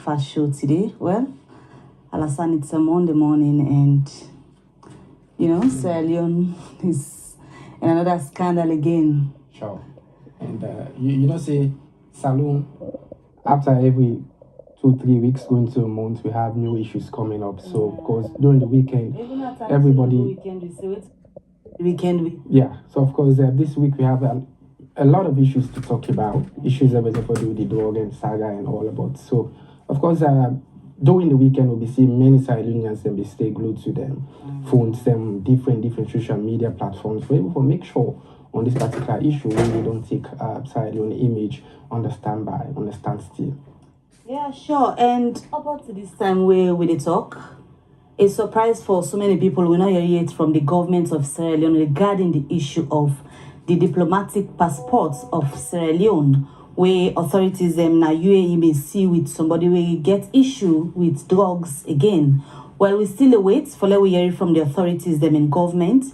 First show today. Well, Alassane, it's a Monday morning, and Sierra Leone is in another scandal again. Sure. And say Salon, after every 2-3 weeks going to a month, we have new issues coming up. So, of course, during the weekend, everybody. Yeah. So, of course, this week we have a lot of issues to talk about. Issues everything for do with the drug and saga and all about. So, of course, during the weekend, we'll be seeing many Sierra Leoneans and be stay glued to them phones, them different social media platforms. We're able to make sure on this particular issue where we don't take Sierra Leone image on the standby, on the standstill. Yeah, sure. And about to this time where we talk, a surprise for so many people. We not hear it from the government of Sierra Leone regarding the issue of the diplomatic passports of Sierra Leone, where authorities now UAE may see with somebody where get issue with drugs again. Well, we still await for let we hear from the authorities them in government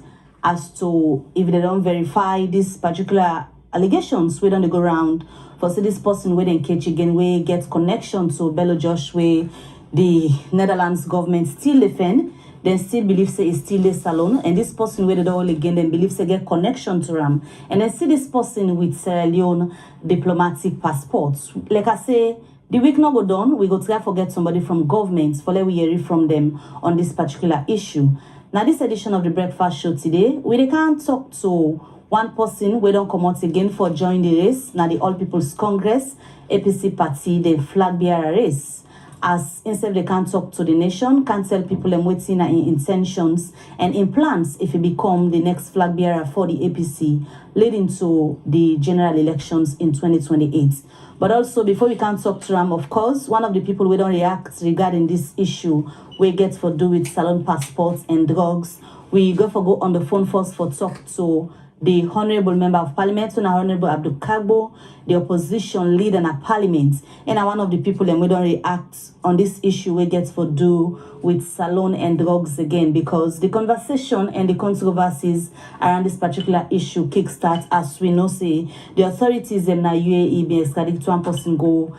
as to if they don't verify these particular allegations we don't go around for see this person where they catch again where get connection to Bello Josh where the Netherlands government still defend, then still believe say it's still a salon, and this person where they all again then believe say get connection to them, and then see this person with Sierra Leone diplomatic passports. Like I say, the week not go done, we go try forget somebody from government for let we hear from them on this particular issue. Now this edition of the breakfast show today, we can't talk to one person we don't come out again for join the race. Now the All People's Congress APC party the flag bearer race. As instead they can't talk to the nation, can't tell people them waiting in intentions and in plans if it become the next flag bearer for the APC, leading to the general elections in 2028. But also before we can talk to them, of course, one of the people we don't react regarding this issue, we get for do with salon passports and drugs. We go on the phone first for talk to the Honorable Member of Parliament, Honorable Abdul Kargbo, the opposition leader in Parliament, and one of the people that we don't react on this issue we get for do with salon and drugs again, because the conversation and the controversies around this particular issue kickstart as we know say the authorities in UAE be extradited to one person go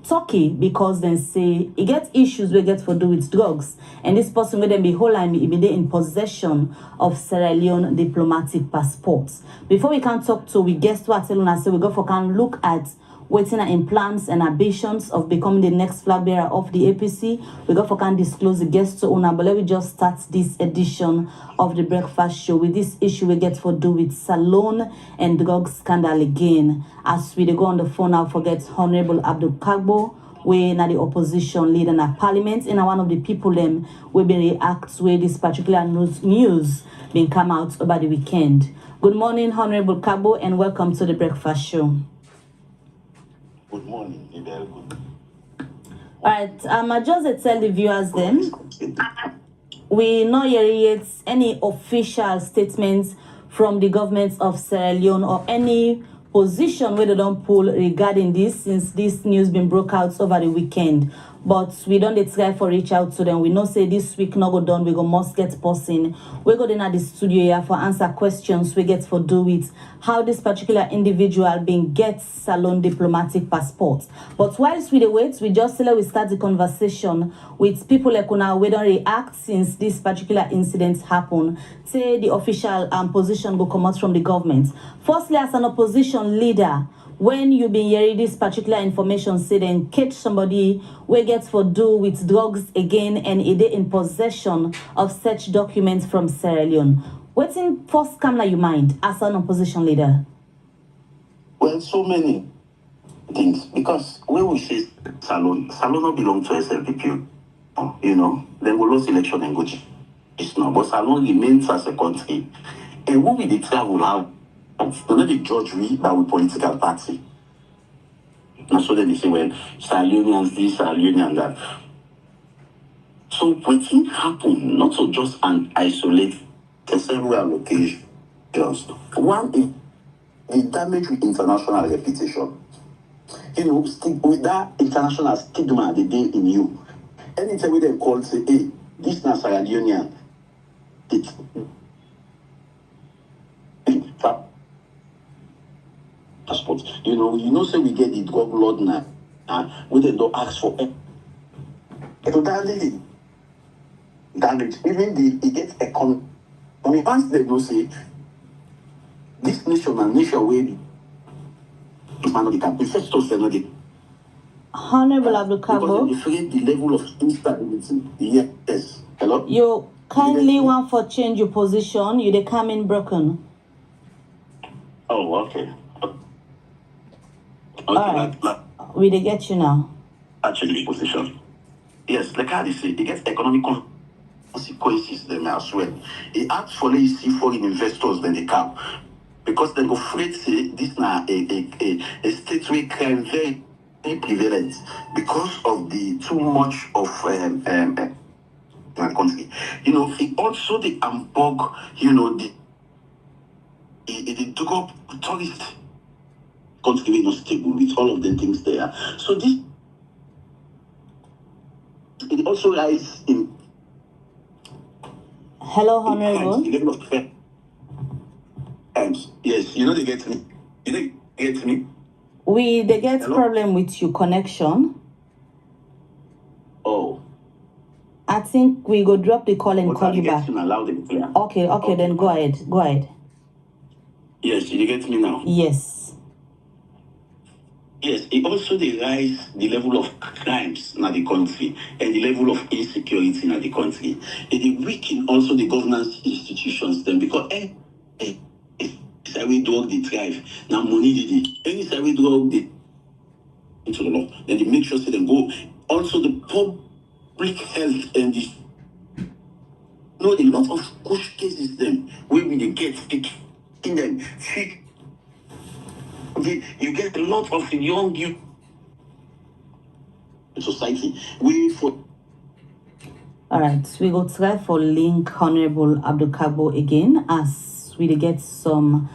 Turkey because then say it gets issues we get for do with drugs, and this person will then be whole and be in possession of Sierra Leone diplomatic passports. Before we can talk to we guess what tell us say we go for can look at waiting in plans and ambitions of becoming the next flag bearer of the APC. We go for can disclose the guests to owner, but let me just start this edition of the breakfast show with this issue we get for do with salon and drug scandal again. As we go on the phone now, forget Honorable Abdul Kargbo, we na the opposition leader in Parliament, and one of the people them will be react where this particular news been come out over the weekend. Good morning, Honorable Kargbo, and welcome to the breakfast show. Good morning, Ibel. Good. All right, I just tell the viewers then, we not hear yet any official statements from the government of Sierra Leone or any position where they don't pull regarding this since this news been broke out over the weekend. But we don't try for reach out to them. We know say this week not go done, we go must get person. We go in at the studio here for answer questions we get for do with how this particular individual being gets salon diplomatic passports. But whilst we wait, we just we start the conversation with people like now we don't react since this particular incident happened. Say the official position will come out from the government. Firstly, as an opposition leader, when you been hearing this particular information, say then catch somebody we get for do with drugs again and it in possession of such documents from Sierra Leone. What's in first come to your mind as an opposition leader? Well, so many things, because when we say salon don't belong to SLPP, then we lose election and go it's not, but salon remains as a country. And when we travel out, don't let the judge we by with political party. And so then they say, well, Sierra Leoneans this, Sierra Leonean that. So what things happen, not so just an isolated several locations. One is the damage with international reputation. With that international stigma the day in you. Anytime we then call say, hey, this is Sierra Leonean. It's passport. Say we get the drug lord now. we they don't ask for it. So damage. Even it gets economy. Once they don't say this nation and nation will investors are not the Honorable Abdul because they create the level of instability. Yes. Hello? You kindly want for change your position. You they come in broken. Oh, okay. All right. We they get you now. Actually, position. Yes, like how they say, it gets economic consequences them as well. It acts for see foreign investors then they come. Because they go afraid say this now a state where crime very prevalent because of the too much of my country. You know, it also the ambog, you know, it took up tourist country we not stable with all of the things there. So this it also lies in hello, Honorable. The level of crimes. Yes, you know they get me. You know they get me. They get hello? Problem with your connection. Oh. I think we go drop the call and call you back. Okay, then go ahead. Yes, you get me now? Yes. Yes, it also they rise the level of crimes in the country and the level of insecurity in the country. It weaken also the governance institutions then because we drug the thrive. Now money did it. Any we drug the into the law. Then they make sure they go also the public health and the no a lot of push cases them where we they get speak in them fit. You get a lot of young youth in society. All right, we go try for link Honorable Abdul Kargbo again as we get some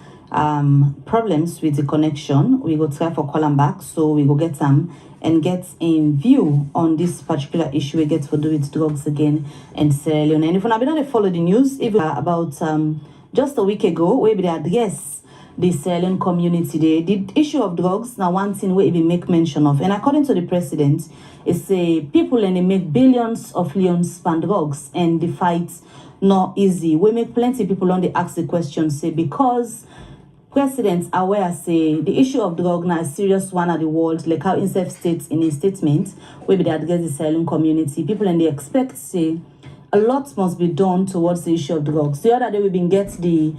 problems with the connection. We go try for call them back, so we go get them and get in view on this particular issue we get for do with drugs again in Sierra Leone. And if you not follow the news, if about just a week ago, where they address the Sierra Leone community there, the issue of drugs now one thing we even make mention of, and according to the president, it's people and they make billions of leons span drugs, and the fight not easy. We make plenty people on the ask the question say because presidents aware say the issue of drug now is serious one at the world, like how INSEF states in his statement where they address the Sierra Leone community, people and they expect say a lot must be done towards the issue of drugs. The other day we been get the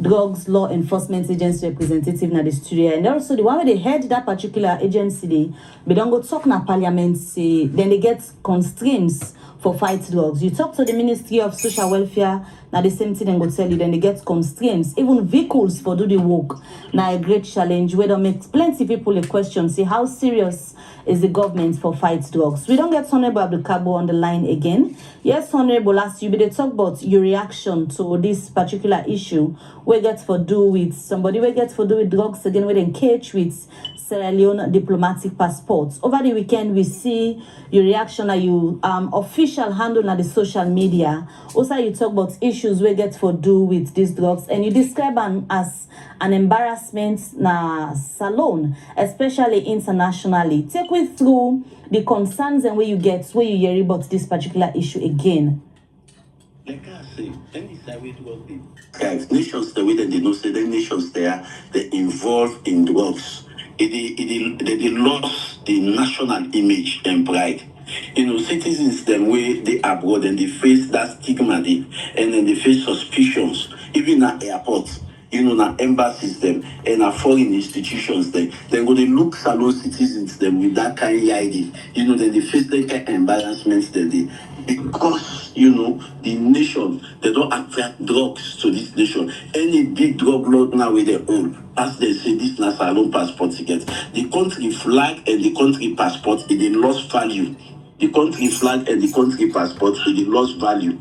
drugs law enforcement agency representative in the studio, and also the one where they head that particular agency they don't go talk na parliament say then they get constraints for fight drugs. You talk to the Ministry of Social Welfare, now the same thing they go tell you, then they get constraints. Even vehicles for do the work. Now a great challenge where they make plenty people a question, say how serious is the government for fight drugs. We don't get Honorable Abdul Kargbo on the line again. Yes, Honorable, as you be they talk about your reaction to this particular issue. We get for do with somebody, we get for do with drugs again, we engage with Sierra Leone diplomatic passports. Over the weekend, we see your reaction at you official handle on the social media. Also, you talk about issues we get for do with these drugs, and you describe them as an embarrassment na salon, especially internationally. Take me through the concerns and where you hear about this particular issue again. Like I say, any side way to work guys, nations the way that they know say the nations they involved in drugs. They lost the national image and pride. You know, citizens them way they abroad and they face that stigma and then they face suspicions, even at airports. You know, na embassies them and our foreign institutions them. Then go they look salon citizens them with that kind of idea. You know, then they face that kind of embarrassments that they because you know the nation they don't attract drugs to this nation. Any big drug lord now with their own, as they say this na salon passport ticket. The country flag and the country passport they lost value. The country flag and the country passport they lost value.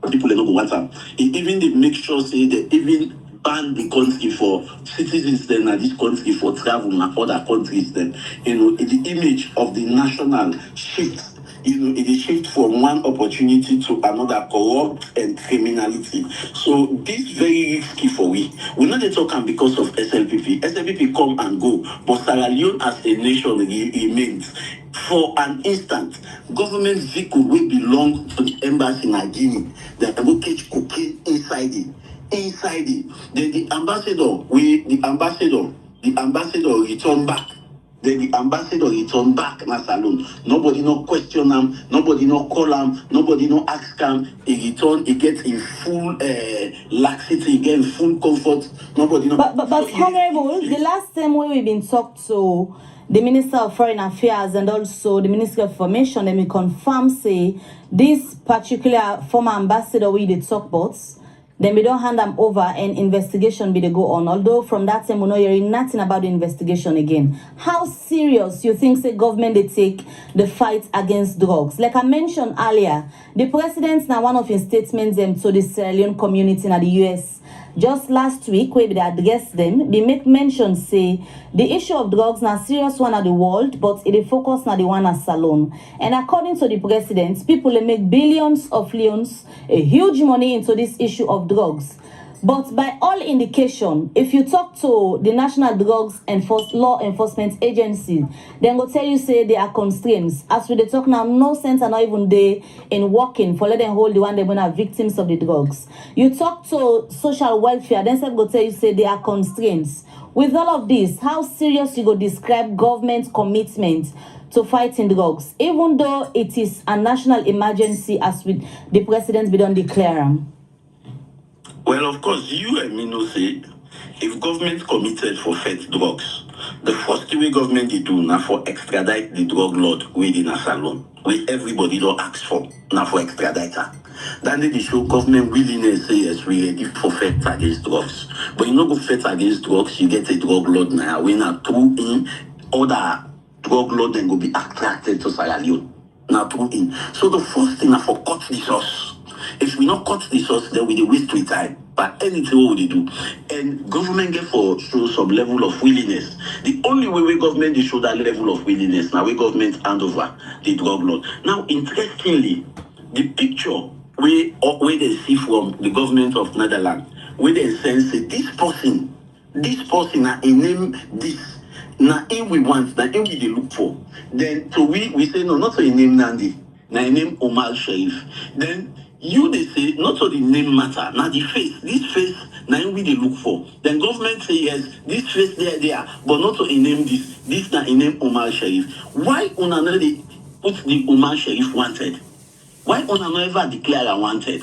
People don't go WhatsApp. Even they make sure say they even ban the country for citizens then at this country for travel and other countries then. You know, the image of the national shift it shift from one opportunity to another, corrupt and criminality. So this very risky for we. We not dey talk am because of SLPP. SLPP come and go, but Sierra Leone as a nation remains. For an instant, government vehicle will belong to the embassy in Guinea. They will catch cocaine inside it. Then the ambassador return back. Then the ambassador return back na salon. Nobody no question him, nobody no call him, nobody no ask him. He return, he gets in full laxity, he get in full comfort. Nobody no. But Honorable, the last time when we've been talked to the Minister of Foreign Affairs and also the Ministry of Information, let me confirm say this particular former ambassador we did talk about, then we don't hand them over and investigation be they go on. Although from that time we know hearing nothing about the investigation again. How serious you think the government they take the fight against drugs? Like I mentioned earlier, the president now one of his statements to the Sierra Leone community in the US just last week, where they address them, they make mention say the issue of drugs na serious one at the world, but it focus na the one at Salon. And according to the president, people they make billions of leons, a huge money into this issue of drugs. But by all indication, if you talk to the National Drugs Law Enforcement Agency, then go tell you say there are constraints. As we dey talk now, no sense are not even there in working for let them hold the one they are victims of the drugs. You talk to social welfare, then some go tell you say there are constraints. With all of this, how serious you go describe government commitment to fighting drugs, even though it is a national emergency as with the president we don't declare them? Well, of course, you and me know say, if government committed for fight drugs, the first thing government they do now for extradite the drug lord within a salon, where everybody don't ask for, now for extradite her. Then they show government willingness say yes, we ready for fight against drugs. But you know go fight against drugs, you get a drug lord now, when a through in other drug lord then go be attracted to Sierra Leone. Now through in. So the first thing I for cut the source. If we not cut the source, then we dey waste with time. But anything what we do, and government get for show some level of willingness. The only way we government they show that level of willingness now we government hand over the drug lord. Now, interestingly, the picture where they see from the government of Netherlands, where they sense say this person now a name this. Now, in we want, now in we they look for. Then so we say no, not so a name Nandi, now a name Omar Sharif. Then you they say not so the name matter, now the face. This face now we they look for. Then government say yes, this face there, but not so a name this. This now a name Omar Sharif. Why una no they put the Omar Sharif wanted? Why una no ever declare wanted?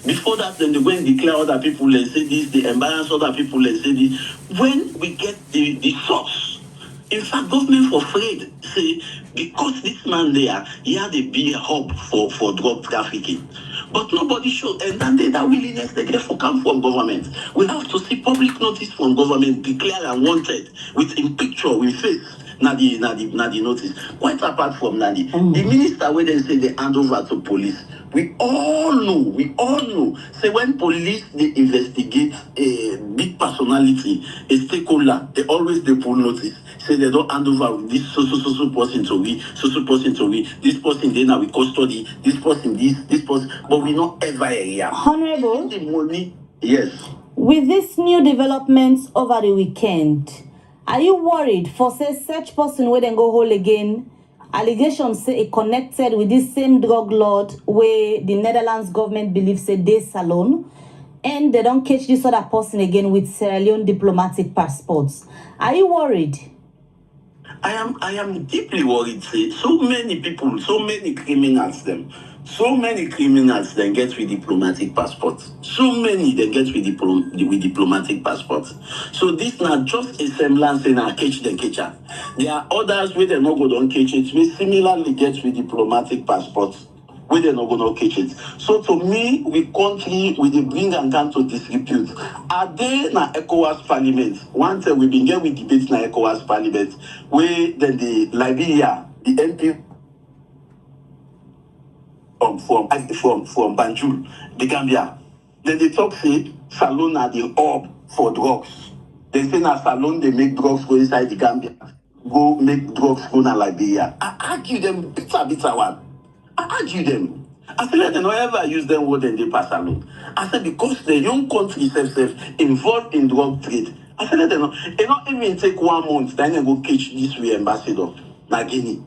Before that, then they go and declare other people and say this, they embarrass other people and say this. When we get the source, in fact, government for afraid say because this man there, he had a big hub for drug trafficking. But nobody showed, and that willingness they get for come from government. We have to see public notice from government declare unwanted with in picture, with face. Nadi notice. Quite apart from Nadi, the minister where they say they hand over to police. We all know. Say when police they investigate a big personality, a stakeholder, they always they pull notice. Say they don't hand over with this so person to we, this person then now we custody, this person, this person, but we not ever hear. Honorable, The money, yes. with this new developments over the weekend, are you worried for say such person where then go hold again? Allegations say it connected with this same drug lord where the Netherlands government believes say they Salon, and they don't catch this other person again with Sierra Leone diplomatic passports. Are you worried? I am deeply worried. Say so many people, so many criminals then get with diplomatic passports. So many then get with diplomatic passports. So this not just a semblance in a catch the catcher. There are others where they not go don't catch it. We similarly get with diplomatic passports where they not go to catch it. So to me, we country with the bring and come to disrepute. Are they na ECOWAS parliament? One time we been get with debates na ECOWAS parliament where then the Liberia, the MP from Banjul, the Gambia. Then they talk say Salon are the hub for drugs. They say na Salon they make drugs go inside the Gambia. Go make drugs go na Liberia. I argue them bitter one. I argue them. I said, let them not ever use them word and they pass alone. I said, because the young country themselves involved in drug trade. I said, let them not, it not even take 1 month, then they go catch this way ambassador, na Guinea.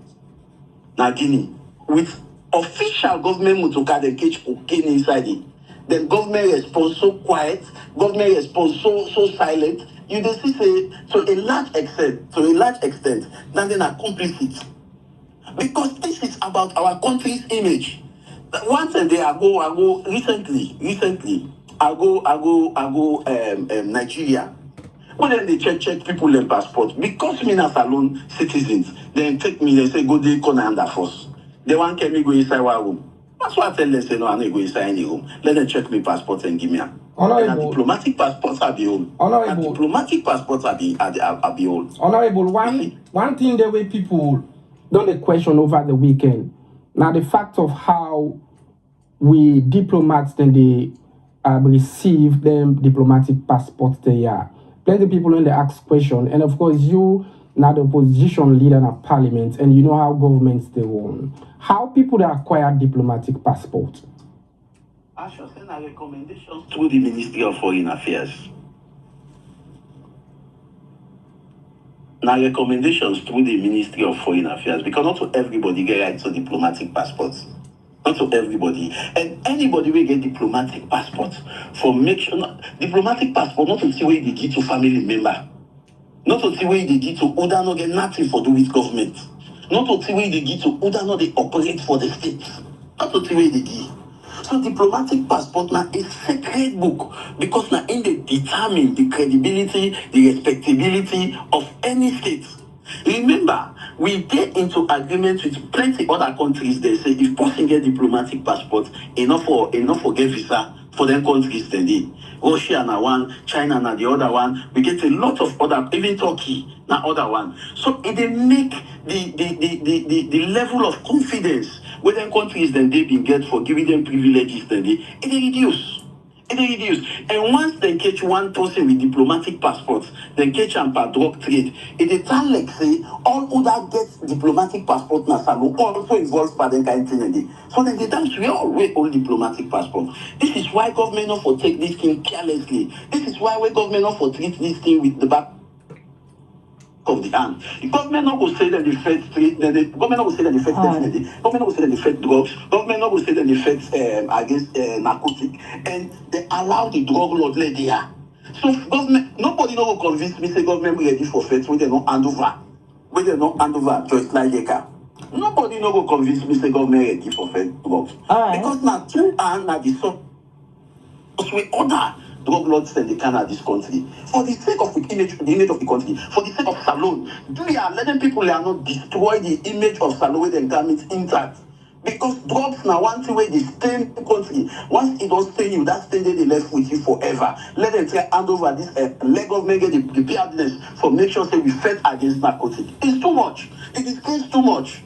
With official government motoka, they catch cocaine inside it. Then government response so quiet, government response so silent. You just see say to a large extent, then they are complicit. Because this is about our country's image. Once a day I go recently, I go Nigeria. When then they check people in passport, because me as alone citizens, then take me, they say go dey corner under force. They want get me go inside one room. That's why I tell them say no, I need go inside any room. Let them check me passport and give me a. And a diplomatic passports are be old. Honorable. Diplomatic passports are be old. Honorable, one thing the way people don't question over the weekend. Now the fact of how we diplomats then they receive them diplomatic passports they are. Plenty of people when they ask question, and of course you now the opposition leader in a parliament, and you know how governments they run. How people that acquire diplomatic passports? I should send a recommendation through the Ministry of Foreign Affairs. Now recommendations through the Ministry of Foreign Affairs, because not to everybody get right to diplomatic passports. Not to everybody. And anybody will get diplomatic passport for make sure diplomatic passport not to see where they give to family member. Not to see where they give to Oda not get nothing for do with government. Not to see where they give to Oda not they operate for the state. Not to see where they give. So diplomatic passport now is sacred book because now in they determine the credibility, the respectability of any state. Remember, we get into agreement with plenty other countries. They say if person get diplomatic passport, enough for get visa for them countries. Then they Russia na one, China na the other one. We get a lot of other, even Turkey na other one. So it they make the level of confidence where them countries then they been get for giving them privileges. Then it reduce. And once they catch one person with diplomatic passports, they catch them per drug trade. It is like say all who that get diplomatic passport na salon also involves by them kind of thing. So then they dance we all diplomatic passport. This is why government not for take this thing carelessly. This is why we government not for treat this thing with the back of the hand. The government not go say that the Fed street, the government not go say that the Fed definitely. Government not go say that the Fed drugs. Government not go say that the Fed against narcotic, and they allow the drug lord lay there. So government, nobody not go convince me say government ready for Fed when they not hand over, just like the car. Nobody not go convince me say government ready for Fed drugs. Because now two and now the so we order drug lords and they can at this country for the sake of the image of the country, for the sake of Salone. We are letting people are not destroy the image of Salone with them garments intact. Because drugs now one thing where they stay in the country. Once it don't stay you, that stay there they left with you forever. Let them try hand over this leg government get the preparedness for make sure say we fight against narcotics. It's too much. It is too much.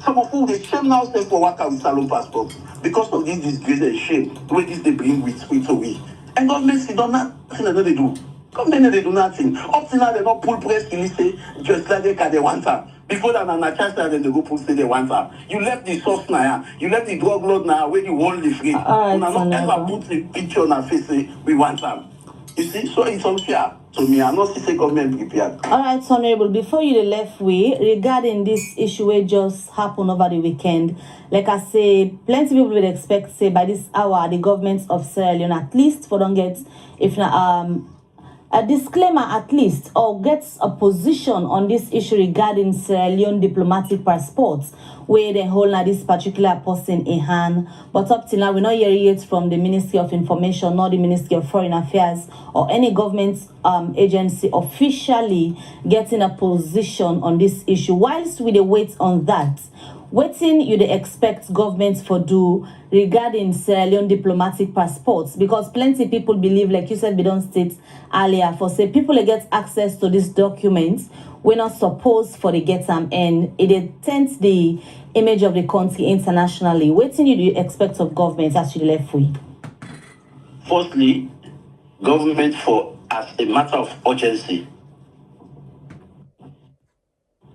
Some of whom they shame now say for work with Salone passport because of this disgrace and shame the way this they bring with away. And government see don't nothing that they do. Government they do nothing. Up to now they not pull press release say just like they want time. Before that na chance then they go pull say they want time. You left the source now, you left the drug lord now where you won't live free. You not ever put the picture on our face say we want time. You see, so it's unfair to me. I'm not say government prepared. All right, Honorable, before you the left way, regarding this issue which just happened over the weekend, like I say, plenty people would expect, say, by this hour, the government of Sierra Leone, at least for don't get, if not, a disclaimer at least, or gets a position on this issue regarding Sierra Leone diplomatic passports, where they hold now this particular person in hand. But up till now, we're not hearing it from the Ministry of Information, nor the Ministry of Foreign Affairs, or any government agency officially getting a position on this issue. Whilst we wait on that, waiting you they expect governments for do regarding Sierra Leone diplomatic passports, because plenty people believe, like you said, we don't state earlier, for say people that get access to these documents, we're not supposed for the get them, and it tends the image of the country internationally. Waiting you do you expect of governments actually left free? Firstly, government for as a matter of urgency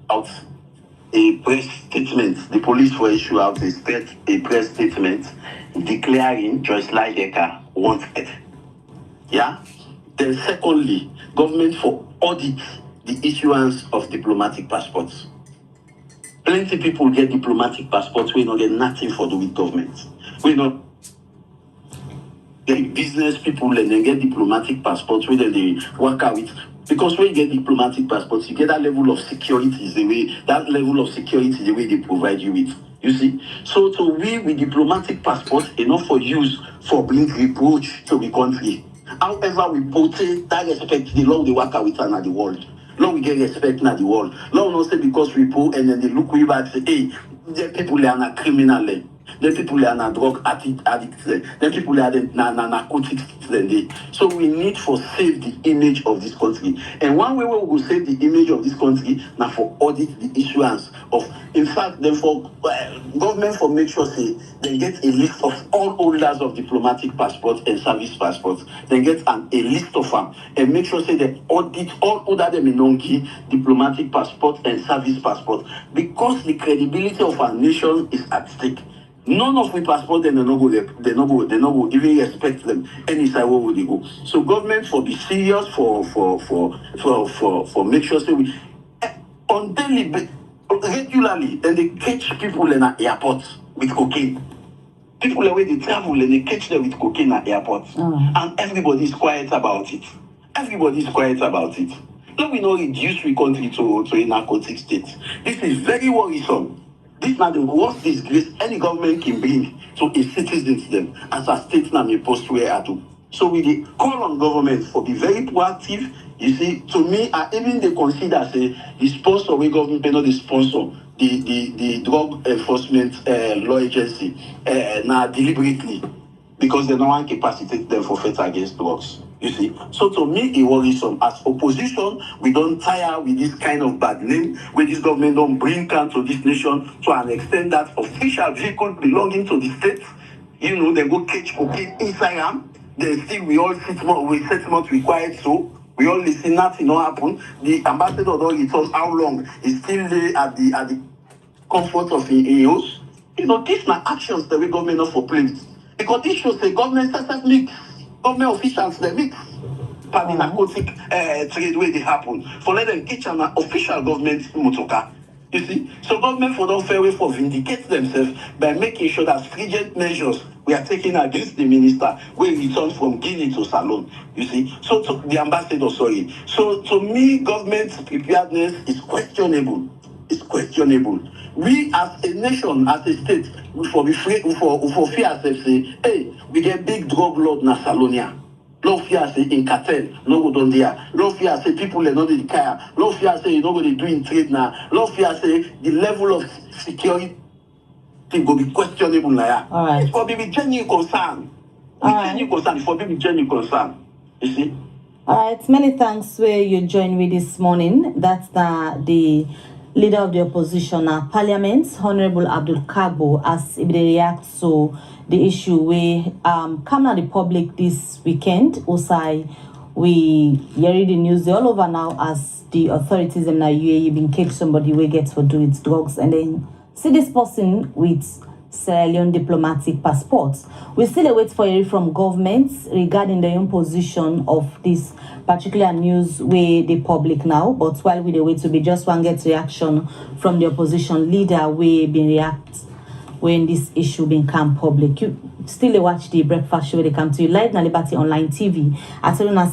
out a press statement. The police will issue out a press statement declaring Joyce Lajeka wanted. Yeah. Then secondly, government for audit the issuance of diplomatic passports. Plenty people get diplomatic passports. We don't get nothing for do with government. We not get business people and then get diplomatic passports where they work out with. Because when you get diplomatic passports, you get that level of security the way they provide you with. You see? So we with diplomatic passports enough for use for bring reproach to the country. However, we portray that respect the law they work out with and the world. Law we get respect in the world. Law not say because we pull and then they look we back say, hey, the people are not criminal. The people are not drug addicts. The people are narcotics. So we need to save the image of this country. And one way we will save the image of this country now for audit the issuance of. In fact, then for government for make sure say they get a list of all holders of diplomatic passports and service passports. They get a list of them and make sure say they audit all other them in diplomatic passports and service passports because the credibility of our nation is at stake. None of the passport they no go even respect them any side where would they go. So government for be serious for make sure say we on daily regularly then they catch people in an airport with cocaine. People away they travel and they catch them with cocaine at airports. And everybody is quiet about it. Everybody is quiet about it. Let me not reduce the country to a narcotic state. This is very worrisome. This is the worst disgrace any government can bring to a citizen to them as a state now may post where I do. So we call on government for be very proactive. You see, to me, I even they consider say the sponsor we government may not the sponsor the drug enforcement law agency now deliberately because they don't want to capacitate them for fight against drugs. You see, so to me, it worrisome. As opposition, we don't tire with this kind of bad name, where this government don't bring can to this nation to an extent that official vehicle belonging to the state, you know, they go catch cocaine inside them. Then still we all 6 months required so. We all listen, nothing not happen. The ambassador don't return how long is still there at the comfort of his house. You know, these are actions that we government not for play with. Because this shows the government started mix. Government officials they mix. But the narcotic trade where they happen. For let them catch an official government motoka. You see? So government for don't fair way for vindicate themselves by making sure that stringent measures we are taking against the minister when he returns from Guinea to Salon. You see? So to the ambassador, sorry. So to me, government's preparedness is questionable. It's questionable. We as a nation, as a state, we for fear ourselves say, hey, we get big drug lord na Salonia. No fear say in cartel, no go down there. No fear say people are not in the car. No fear say you know what they do in trade now. No fear say the level of security will be questionable now. All right. It's for be genuine concern. Genuine concern. For be genuine concern. You see? All right. Many thanks where you joined me this morning. That's the leader of the opposition parliament, Honorable Abdul Kargbo, as he reacts to the issue we come to the public this weekend. Also, we hear the news all over now as the authorities in the UAE been catch somebody who gets for do its drugs and then see this person with Sierra Leone diplomatic passports. We still wait for hearing from governments regarding the imposition of this particular news where the public now. But while we wait to be just one get reaction from the opposition leader we been react when this issue become public. You still watch the breakfast show they come to you live na Liberty Online TV. I tell you now.